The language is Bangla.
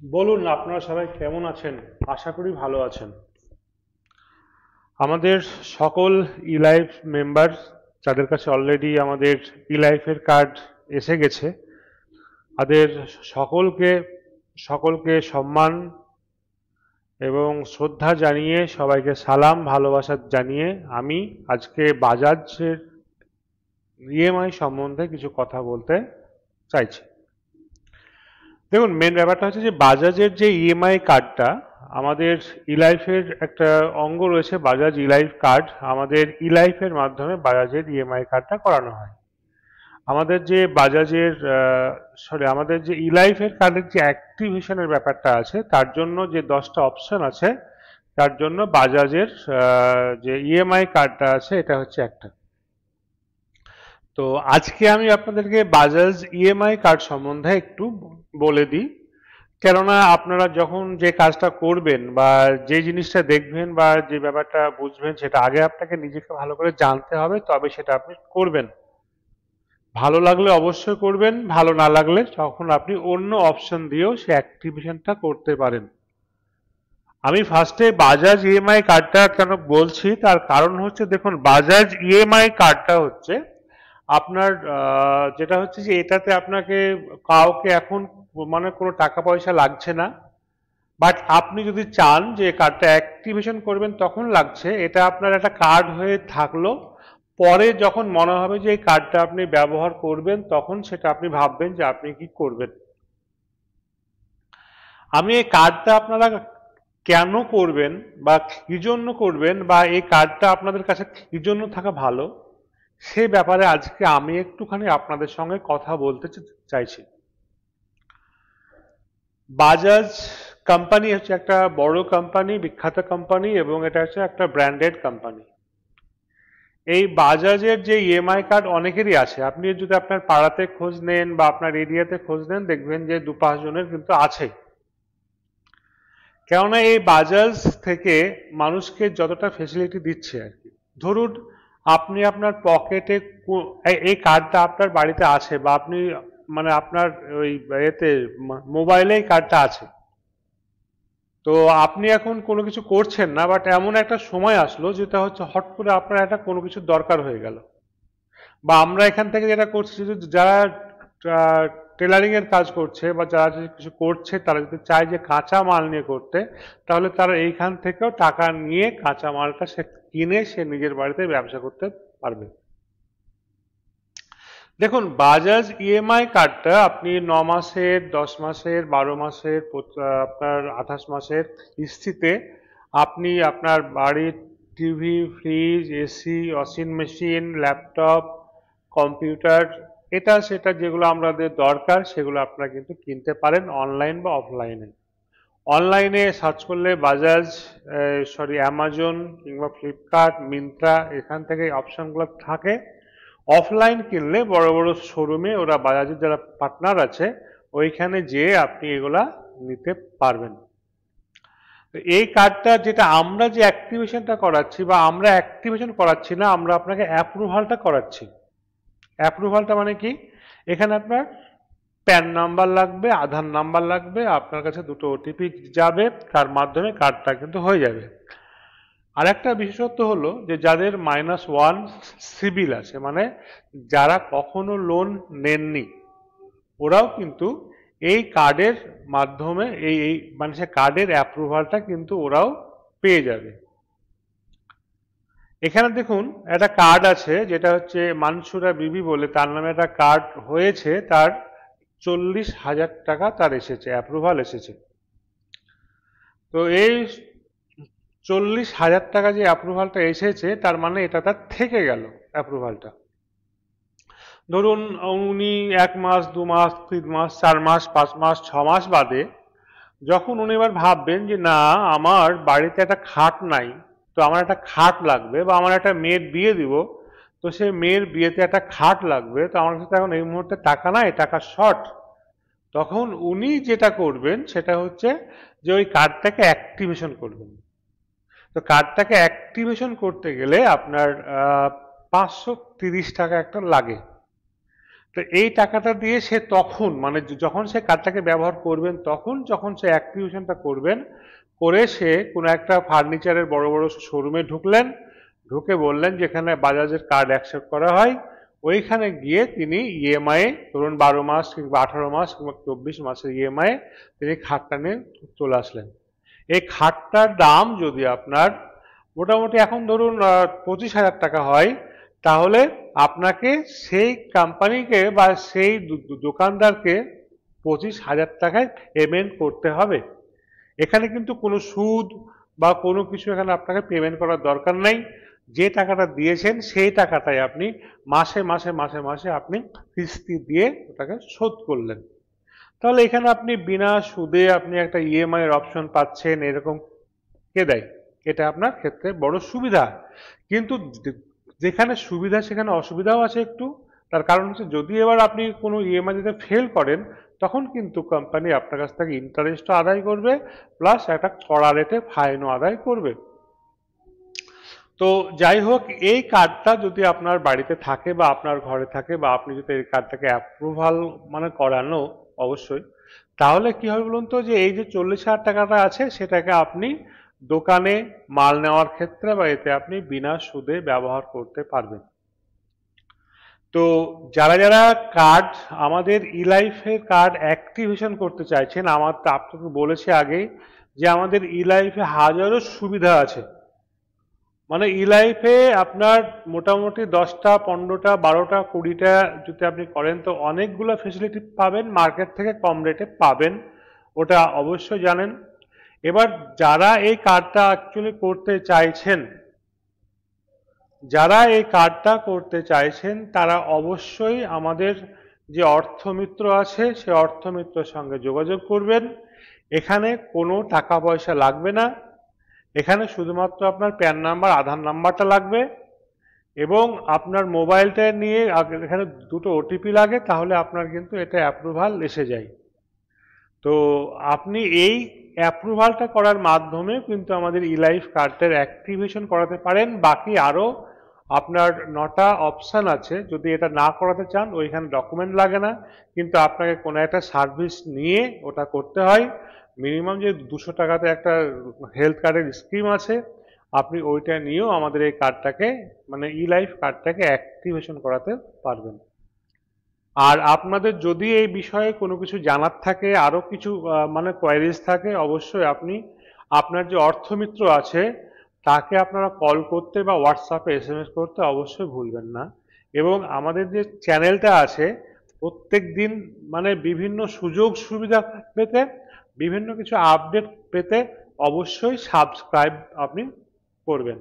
বলুন আপনারা সবাই কেমন আছেন? আশা করি ভালো আছেন। আমাদের সকল ইলাইফ মেম্বার যাদের কাছে অলরেডি আমাদের ইলাইফের কার্ড এসে গেছে, তাদের সকলকে সকলকে সম্মান এবং শ্রদ্ধা জানিয়ে, সবাইকে সালাম ভালোবাসা জানিয়ে আমি আজকে বাজাজের ইএমআই সম্বন্ধে কিছু কথা বলতে চাইছি। দেখুন, মেন ব্যাপারটা হচ্ছে যে বাজাজের যে ইএমআই কার্ডটা, আমাদের ইলাইফের একটা অঙ্গ রয়েছে বাজাজ ইলাইফ কার্ড। আমাদের ইলাইফের মাধ্যমে বাজাজের ইএমআই কার্ডটা করানো হয়। আমাদের যে বাজাজের আমাদের যে ইলাইফের কার্ডের যে অ্যাক্টিভেশনের ব্যাপারটা আছে, তার জন্য যে 10টা অপশন আছে, তার জন্য বাজাজের যে ইএমআই কার্ডটা আছে এটা হচ্ছে একটা। তো আজকে আমি আপনাদেরকে বাজাজ ইএমআই কার্ড সম্বন্ধে একটু বলে দিই। কেননা আপনারা যখন যে কাজটা করবেন বা যে জিনিসটা দেখবেন বা যে ব্যাপারটা বুঝবেন, সেটা আগে আপনাকে নিজেকে ভালো করে জানতে হবে, তবে সেটা আপনি করবেন। ভালো লাগলে অবশ্যই করবেন, ভালো না লাগলে তখন আপনি অন্য অপশন দিয়েও সে অ্যাক্টিভেশনটা করতে পারেন। আমি ফার্স্টে বাজাজ ইএমআই কার্ডটা কেন বলছি তার কারণ হচ্ছে, দেখুন, বাজাজ ইএমআই কার্ডটা হচ্ছে আপনার যেটা হচ্ছে যে এটাতে আপনাকে কাউকে এখন মানে কোনো টাকা পয়সা লাগছে না। বাট আপনি যদি চান যে কার্ডটা অ্যাক্টিভেশন করবেন তখন লাগছে। এটা আপনার একটা কার্ড হয়ে থাকলো, পরে যখন মনে হবে যে এই কার্ডটা আপনি ব্যবহার করবেন তখন সেটা আপনি ভাববেন যে আপনি কি করবেন। আমি এই কার্ডটা আপনারা কেন করবেন বা কি জন্য করবেন বা এই কার্ডটা আপনাদের কাছে কি জন্য থাকা ভালো, সে ব্যাপারে আজকে আমি একটুখানি আপনাদের সঙ্গে কথা বলতে চাইছি। বাজাজ কোম্পানি হচ্ছে একটা বড় কোম্পানি, বিখ্যাত কোম্পানি, এবং এটা হচ্ছে একটা ব্র্যান্ডেড কোম্পানি। এই বাজাজের যে ইএমআই কার্ড অনেকেরই আছে। আপনি যদি আপনার পাড়াতে খোঁজ নেন বা আপনার এরিয়াতে খোঁজ নেন, দেখবেন যে 2-5 জনের কিন্তু আছে। কেননা এই বাজাজ থেকে মানুষকে যতটা ফেসিলিটি দিচ্ছে আর কি, ধরুন আপনি আপনার পকেটে এই কার্ডটা আপনার বাড়িতে আছে বা আপনি মানে আপনার ওই এতে মোবাইলে এই কার্ডটা আছে। তো আপনি এখন কোনো কিছু করছেন না, বাট এমন একটা সময় আসলো যেটা হচ্ছে হট করে আপনার একটা কোনো কিছু দরকার হয়ে গেল। বা আমরা এখান থেকে যেটা করছি, যে যারা টেলারিং এর কাজ করছে বা যারা যদি কিছু করছে, তারা যদি চায় যে কাঁচা মাল নিয়ে করতে, তাহলে তারা এইখান থেকেও টাকা নিয়ে কাঁচা মালটা সে কিনে সে নিজের বাড়িতে ব্যবসা করতে পারবে। দেখুন, বাজাজ ইএমআই কার্ডটা আপনি 9 মাসের, 10 মাসের, 12 মাসের, আপনার 28 মাসের কিস্তিতে আপনি আপনার বাড়ির TV, fridge, AC, washing machine, laptop, computer, এটা সেটা যেগুলো আমাদের দরকার সেগুলো আপনারা কিন্তু কিনতে পারেন অনলাইন বা অফলাইনে। অনলাইনে সার্চ করলে বাজাজ, অ্যামাজন কিংবা ফ্লিপকার্ট, মিন্ত্রা, এখান থেকে অপশনগুলো থাকে। অফলাইন কিনলে বড় বড় শোরুমে, ওরা বাজাজের যারা পার্টনার আছে ওইখানে যেয়ে আপনি এগুলা নিতে পারবেন। তো এই কার্ডটা যেটা আমরা যে অ্যাক্টিভেশনটা করাচ্ছি, বা আমরা অ্যাক্টিভেশন করাচ্ছি না, আমরা আপনাকে অ্যাপ্রুভালটা করাচ্ছি। অ্যাপ্রুভালটা মানে কি? এখানে আপনার প্যান নাম্বার লাগবে, আধার নাম্বার লাগবে, আপনার কাছে দুটো ওটিপি যাবে, তার মাধ্যমে কার্ডটা কিন্তু হয়ে যাবে। আর একটা বিশেষত্ব হলো যে যাদের -1 সিবিল আছে, মানে যারা কখনো লোন নেননি, ওরাও কিন্তু এই কার্ডের মাধ্যমে এই এই মানে সে কার্ডের অ্যাপ্রুভালটা কিন্তু ওরাও পেয়ে যাবে। এখানে দেখুন একটা কার্ড আছে, যেটা হচ্ছে মানসুরা বিবি বলে, তার নামে একটা কার্ড হয়েছে, তার 40,000 টাকা তার এসেছে, অ্যাপ্রুভাল এসেছে। তো এই 40,000 টাকা যে অ্যাপ্রুভালটা এসেছে, তার মানে এটা তার থেকে গেল অ্যাপ্রুভালটা। ধরুন উনি 1 মাস, 2 মাস, 3 মাস, 4 মাস, 5 মাস, 6 মাস বাদে যখন উনি এবার ভাববেন যে না, আমার বাড়িতে একটা খাট নাই, তো আমার একটা খাট লাগবে, বা আমার একটা মেয়ের বিয়ে দিব, তো সে মেয়ের বিয়েতে একটা খাট লাগবে, তো আমার কাছে এখন এই মুহূর্তে টাকা নাই, টাকা শর্ট, তখন উনি যেটা করবেন সেটা হচ্ছে যে ওই কার্ডটাকে অ্যাক্টিভেশন করবেন। তো কার্ডটাকে অ্যাক্টিভেশন করতে গেলে আপনার 530 টাকা একটা লাগে। তো এই টাকাটা দিয়ে সে তখন মানে যখন সে কার্ডটাকে ব্যবহার করবেন তখন যখন সে অ্যাক্টিভেশনটা করবেন করে সে কোনো একটা ফার্নিচারের বড় বড় শোরুমে ঢুকলেন, ঢুকে বললেন যেখানে বাজাজের কার্ড অ্যাকসেপ্ট করা হয় ওইখানে গিয়ে তিনি ইএমআই ধরুন 12 মাস কিংবা 18 মাস কিংবা 24 মাসের ইএমআই তিনি খাটটা নিয়ে চলে আসলেন। এই খাটটার দাম যদি আপনার মোটামুটি এখন ধরুন 25,000 টাকা হয়, তাহলে আপনাকে সেই কোম্পানিকে বা সেই দোকানদারকে 25,000 টাকায় পেমেন্ট করতে হবে। এখানে কিন্তু কোনো সুদ বা কোনো কিছু এখানে আপনাকে পেমেন্ট করার দরকার নেই। যে টাকাটা দিয়েছেন সেই টাকাটাই আপনি মাসে মাসে মাসে মাসে আপনি কিস্তি দিয়ে ওটাকে শোধ করলেন। তাহলে এখানে আপনি বিনা সুদে আপনি একটা ইএমআই এর অপশন পাচ্ছেন, এরকম কে দেয়? এটা আপনার ক্ষেত্রে বড় সুবিধা। কিন্তু যেখানে সুবিধা সেখানে অসুবিধাও আছে একটু। তার কারণ হচ্ছে যদি এবার আপনি কোনো ইএমআই দিতে ফেল করেন তখন কিন্তু কোম্পানি আপনার কাছ থেকে ইন্টারেস্টও আদায় করবে, প্লাস একটা কড়া রেটে ফাইনও আদায় করবে। তো যাই হোক, এই কার্ডটা যদি আপনার বাড়িতে থাকে বা আপনার ঘরে থাকে বা আপনি যদি এই কার্ডটাকে অ্যাপ্রুভাল মানে করানো অবশ্যই, তাহলে কি হবে বলুন তো, যে এই যে 40,000 টাকাটা আছে সেটাকে আপনি দোকানে মাল নেওয়ার ক্ষেত্রে বা এতে আপনি বিনা সুদে ব্যবহার করতে পারবেন। তো যারা যারা কার্ড আমাদের ইলাইফের কার্ড অ্যাক্টিভেশন করতে চাইছেন, আমার তো আপনাকে বলেছি আগেই যে আমাদের ইলাইফে হাজারো সুবিধা আছে। মানে ইলাইফে আপনার মোটামুটি 10টা 15টা 12টা 20টা যদি আপনি করেন তো অনেকগুলো ফেসিলিটি পাবেন, মার্কেট থেকে কম রেটে পাবেন, ওটা অবশ্যই জানেন। এবার যারা এই কার্ডটা অ্যাকচুয়ালি করতে চাইছেন, যারা এই কার্ডটা করতে চাইছেন তারা অবশ্যই আমাদের যে অর্থমিত্র আছে সে অর্থমিত্রের সঙ্গে যোগাযোগ করবেন। এখানে কোনো টাকা পয়সা লাগবে না, এখানে শুধুমাত্র আপনার প্যান নাম্বার আধার নাম্বারটা লাগবে এবং আপনার মোবাইলটা নিয়ে এখানে দুটো ওটিপি লাগে, তাহলে আপনার কিন্তু এটা অ্যাপ্রুভাল এসে যায়। তো আপনি এই অ্যাপ্রুভালটা করার মাধ্যমে কিন্তু আমাদের ইলাইফ কার্ডের অ্যাক্টিভেশন করাতে পারেন। বাকি আরও আপনার 9টা অপশান আছে, যদি এটা না করাতে চান ওইখানে ডকুমেন্ট লাগে না, কিন্তু আপনাকে কোনো একটা সার্ভিস নিয়ে ওটা করতে হয়। মিনিমাম যে 200 টাকাতে একটা হেলথ কার্ডের স্কিম আছে, আপনি ওইটা নিয়েও আমাদের এই কার্ডটাকে মানে ইলাইফ কার্ডটাকে অ্যাক্টিভেশন করাতে পারবেন। আর আপনাদের যদি এই বিষয়ে কোনো কিছু জানার থাকে, আরও কিছু মানে কোয়ারিজ থাকে, অবশ্যই আপনি আপনার যে অর্থমিত্র আছে তাকে আপনারা কল করতে বা হোয়াটসঅ্যাপে এসএমএস করতে অবশ্যই ভুলবেন না। এবং আমাদের যে চ্যানেলটা আছে প্রত্যেক দিন মানে বিভিন্ন সুযোগ সুবিধা পেতে, বিভিন্ন কিছু আপডেট পেতে অবশ্যই সাবস্ক্রাইব আপনি করবেন।